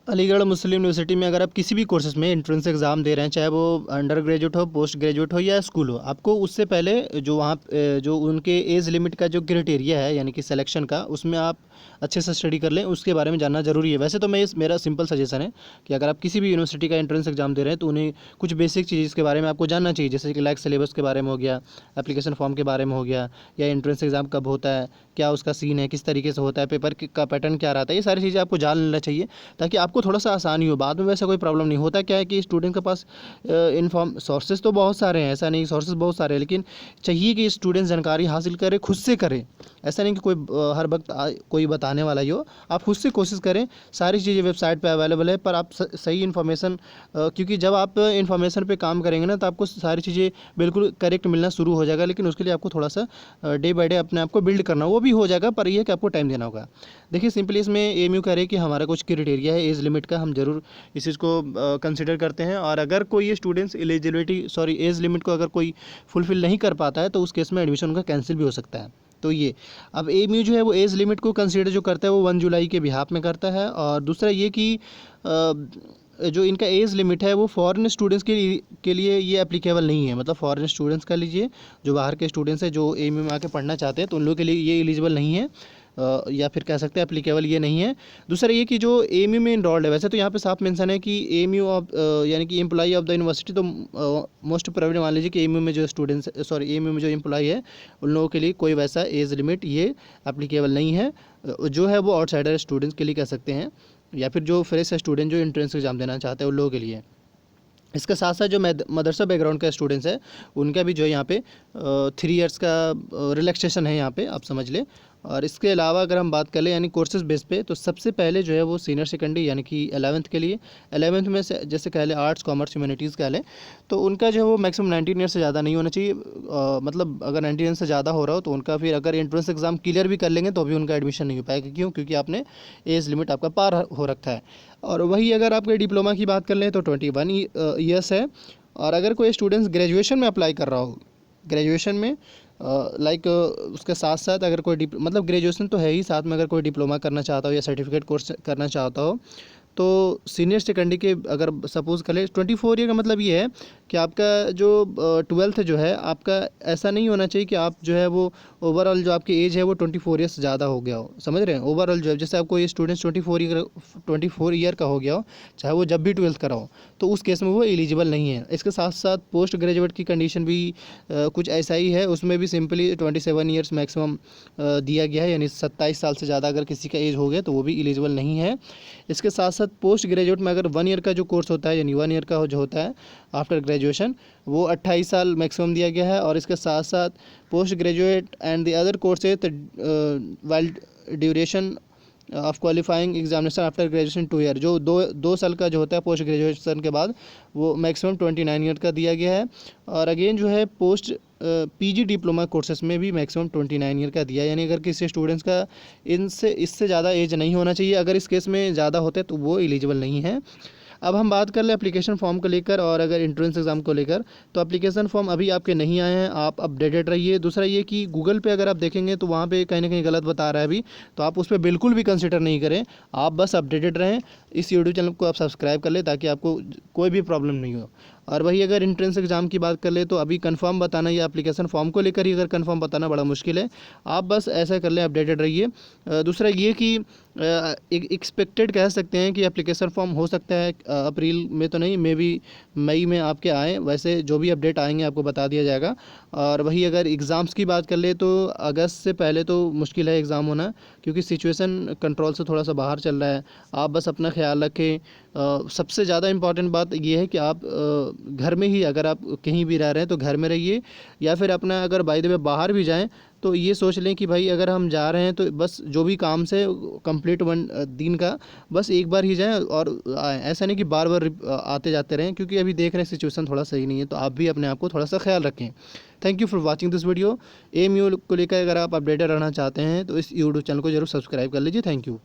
अलीगढ़ मुस्लिम university में अगर आप किसी भी कोर्सेज़ में एंट्रेंस एग्ज़ाम दे रहे हैं, चाहे वो अंडर ग्रेजुएट हो, पोस्ट ग्रेजुएट हो या स्कूल हो, आपको उससे पहले जो वहाँ जो उनके एज लिमिट का जो क्राइटेरिया है यानी कि सिलेक्शन का, उसमें आप अच्छे से स्टडी कर लें, उसके बारे में जानना ज़रूरी है। वैसे तो मेरा सिंपल सजेशन है कि अगर आप किसी भी यूनिवर्सिटी का एंट्रेंस एग्ज़ाम दे रहे हैं तो उन्हें कुछ बेसिक चीज़ के बारे में आपको जानना चाहिए, जैसे कि लाइक सिलेबस के बारे में हो गया, एप्लीकेशन फॉर्म के बारे में हो गया, या एंट्रेंस एग्ज़ाम कब होता है, क्या उसका सीन है, किस तरीके से होता है, पेपर का पैटर्न क्या रहता है, ये सारी चीज़ें आपको जान लेना चाहिए ताकि आपको थोड़ा सा आसानी हो। बाद में वैसा कोई प्रॉब्लम नहीं होता। क्या है कि स्टूडेंट के पास इन्फॉर्म सोर्सेज तो बहुत सारे हैं, ऐसा नहीं, सोर्सेज बहुत सारे हैं, लेकिन चाहिए कि स्टूडेंट जानकारी हासिल करे, खुद से करे। ऐसा नहीं कि कोई हर वक्त कोई बताने वाला ही हो। आप खुद से कोशिश करें। सारी चीज़ें वेबसाइट पे अवेलेबल है, पर आप सही इन्फॉर्मेशन, क्योंकि जब आप इन्फॉर्मेशन पे काम करेंगे ना तो आपको सारी चीज़ें बिल्कुल करेक्ट मिलना शुरू हो जाएगा, लेकिन उसके लिए आपको थोड़ा सा डे बाय डे अपने आप को बिल्ड करना, वो भी हो जाएगा, पर ये है कि आपको टाइम देना होगा। देखिए सिंपली इसमें एम यू करे कि हमारा कुछ क्राइटेरिया है एज लिमिट का, हम ज़रूर इस चीज़ को कंसिडर करते हैं, और अगर कोई ये स्टूडेंट्स एज लिमिट को अगर कोई फुलफ़िल नहीं कर पाता है तो उस केस में एडमिशन उनका कैंसिल भी हो सकता है। तो ये अब एम यू जो है वो एज लिमिट को कंसिडर जो करता है वो 1 जुलाई के बिहाफ में करता है। और दूसरा ये कि जो इनका एज लिमिट है वो फॉरेन स्टूडेंट्स के लिए ये एप्लीकेबल नहीं है। मतलब फॉरेन स्टूडेंट्स का लीजिए, जो बाहर के स्टूडेंट्स हैं जो एम यू में आके पढ़ना चाहते हैं, तो उन लोगों के लिए ये एलिजिबल नहीं है, या फिर कह सकते हैं एप्लीकेबल ये नहीं है। दूसरा ये कि जो एम यू में इनरोल्ड है, वैसे तो यहाँ पे साफ मेंशन है कि एम यू ऑफ यानी कि एम्प्लॉई ऑफ द यूनिवर्सिटी, तो मोस्ट प्रोबेबली मान लीजिए कि एम यू में जो स्टूडेंट्स, एम यू में जो एम्प्लॉई है उन लोगों के लिए कोई वैसा एज लिमिट ये एप्लीकेबल नहीं है। जो है वो आउटसाइडर स्टूडेंट्स के लिए कह सकते हैं, या फिर जो फ्रेश स्टूडेंट जो एंट्रेंस एग्जाम देना चाहते हैं उन लोगों के लिए। इसके साथ साथ जो मदरसा बैकग्राउंड का स्टूडेंट्स है उनका भी जो है यहाँ पे 3 इयर्स का रिलैक्सेशन है यहाँ पे, आप समझ लें। और इसके अलावा अगर हम बात कर लें यानी कोर्सेज बेस पे, तो सबसे पहले जो है वो सीनियर सेकेंडरी यानी कि 11th के लिए, 11th में से जैसे कह लें आर्ट्स कॉमर्स ह्यूमैनिटीज़ कह लें, तो उनका जो है वो मैक्सिमम 19 ईयर से ज़्यादा नहीं होना चाहिए। मतलब अगर 19 ईयर से ज़्यादा हो रहा हो तो उनका फिर अगर एंट्रेंस एग्ज़ाम क्लियर भी कर लेंगे तो भी उनका एडमिशन नहीं हो पाएगा। क्यों? क्योंकि आपने एज लिमिट आपका पार हो रखा है। और वही अगर आपके डिप्लोमा की बात कर लें तो 21 ईयर्स है। और अगर कोई स्टूडेंट्स ग्रेजुएशन में अप्लाई कर रहा हो, ग्रेजुएशन में लाइक उसके साथ साथ अगर कोई मतलब ग्रेजुएशन तो है ही, साथ में अगर कोई डिप्लोमा करना चाहता हो या सर्टिफिकेट कोर्स करना चाहता हो, तो सीनियर सेकेंडरी के अगर सपोज़ कर ले 24 ईयर का मतलब ये है कि आपका जो 12th जो है आपका, ऐसा नहीं होना चाहिए कि आप जो है वो ओवरऑल जो आपकी एज है वो 24 ईयर से ज़्यादा हो गया हो। समझ रहे हैं? ओवरऑल जो है जैसे आपको ये स्टूडेंट्स 24 ईयर का हो गया हो, चाहे वो जब भी 12th का हो, तो उस केस में वो एलिजिबल नहीं है। इसके साथ साथ पोस्ट ग्रेजुएट की कंडीशन भी कुछ ऐसा ही है, उसमें भी सिंपली 27 ईयर्स मैक्सिमम दिया गया है, यानी 27 साल से ज़्यादा अगर किसी का एज हो गया तो वो भी एलिजिबल नहीं है। इसके साथ साथ पोस्ट ग्रेजुएट में अगर 1 ईयर का जो कोर्स होता है यानी 1 ईयर का जो होता है आफ्टर ग्रेजुएशन, वो 28 साल मैक्सिमम दिया गया है। और इसके साथ साथ post graduate and the other courses while duration of qualifying examination after graduation 2 year, जो दो साल का जो होता है पोस्ट ग्रेजुएशन के बाद, वो मैक्सिमम 29 ईयर का दिया गया है। और अगेन जो है पोस्ट पीजी डिप्लोमा कोर्सेज में भी मैक्सिमम 29 ईयर का दिया है, यानी अगर किसी स्टूडेंट्स का इससे ज़्यादा एज नहीं होना चाहिए। अगर इस केस में ज़्यादा होते तो वो एलिजिबल नहीं है। अब हम बात कर लें एप्लीकेशन फॉर्म को लेकर, और अगर एंट्रेंस एग्ज़ाम को लेकर, तो एप्लीकेशन फॉर्म अभी आपके नहीं आए हैं, आप अपडेटेड रहिए। दूसरा ये कि गूगल पे अगर आप देखेंगे तो वहाँ पे कहीं ना कहीं गलत बता रहा है अभी, तो आप उस पर बिल्कुल भी कंसिडर नहीं करें, आप बस अपडेटेड रहें। इस यूट्यूब चैनल को आप सब्सक्राइब कर लें ताकि आपको कोई भी प्रॉब्लम नहीं हो। और वही अगर एंट्रेंस एग्ज़ाम की बात कर ले तो अभी कंफर्म बताना, या एप्लीकेशन फॉर्म को लेकर ही अगर कंफर्म बताना बड़ा मुश्किल है। आप बस ऐसा कर लें, अपडेटेड रहिए। दूसरा ये कि एक्सपेक्टेड कह सकते हैं कि एप्लीकेशन फॉर्म हो सकता है अप्रैल में तो नहीं, मे बी मई में आपके आएँ। वैसे जो भी अपडेट आएंगे आपको बता दिया जाएगा। और वही अगर एग्ज़ाम्स की बात कर ले तो अगस्त से पहले तो मुश्किल है एग्ज़ाम होना, क्योंकि सिचुएशन कंट्रोल से थोड़ा सा बाहर चल रहा है। आप बस अपना ख्याल रखें। सबसे ज़्यादा इम्पॉर्टेंट बात ये है कि आप घर में ही, अगर आप कहीं भी रह रहे हैं तो घर में रहिए, या फिर अपना अगर बाय द वे बाहर भी जाएं तो ये सोच लें कि भाई अगर हम जा रहे हैं तो बस जो भी काम से कंप्लीट दिन का बस एक बार ही जाएं और आएँ। ऐसा नहीं कि बार बार आते जाते रहें, क्योंकि अभी देख रहे हैं सिचुएशन थोड़ा सही नहीं है, तो आप भी अपने आप को थोड़ा सा ख्याल रखें। Thank you for watching this video. M U को लेकर अगर आप अपडेटेड रहना चाहते हैं तो इस यूट्यूब चैनल को जरूर सब्सक्राइब कर लीजिए। Thank you.